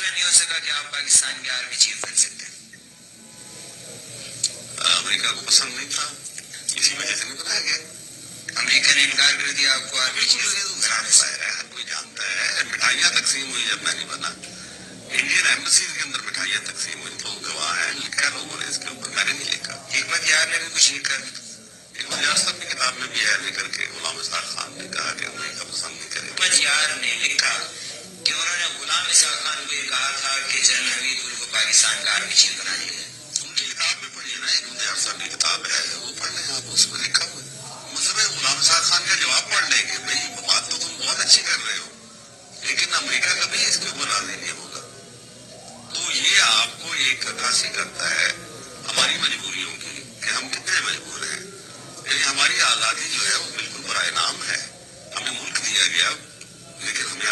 میں نہیں ہو سکا کہ آپ پاکستان کے آرمی چیف بن سکتے ہیں؟ امریکہ کو پسند نہیں تھا، اسی وجہ سے نہیں بنایا گیا۔ امریکہ نے انکار کر دیا آپ کو آرمی چیف بنانے سے؟ ہر کوئی جانتا ہے، مٹھائیاں تقسیم ہوئی جب میں نہیں بنا، انڈین ایمبیسیز کے اندر مٹھائیاں تقسیم ہوئی، تو گواہ ہیں، لکھا لوگوں نے اس کے اوپر، میں نے نہیں لکھا۔ حکمت یار نے بھی کچھ لکھا؟ حکمت یار صاحب کی کتاب میں بھی ہے لے کر کے غلام اسحاق خان نے کہا کہ امریکہ پسند نہیں کرے۔ حکمت یار نے لکھا کہ انہوں نے غلام اسحاق خان کو یہ کہا تھا کہ جنرل حمید گل کو پاکستان کا آرمی چیف بنا دیا جائے۔ ان کی کتاب میں پڑھیے نا، حکمت یار صاحب کی کتاب ہے، وہ پڑھ لیں آپ، اس میں لکھا ہوا ہے۔ مطلب ہے غلام اسحاق خان کا جواب پڑھ لیں کہ بھائی بات تو تم بہت اچھی کر رہے ہو، لیکن امریکہ کبھی اس کے اوپر راضی نہیں ہوگا۔ تو یہ آپ کو ایک عکاسی کرتا ہے ہماری مجبوریوں کی کہ ہم کتنے مجبور ہیں۔ ہماری آزادی جو ہے وہ بالکل برائے نام ہے، ہمیں ملک دیا گیا لیکن ہمیں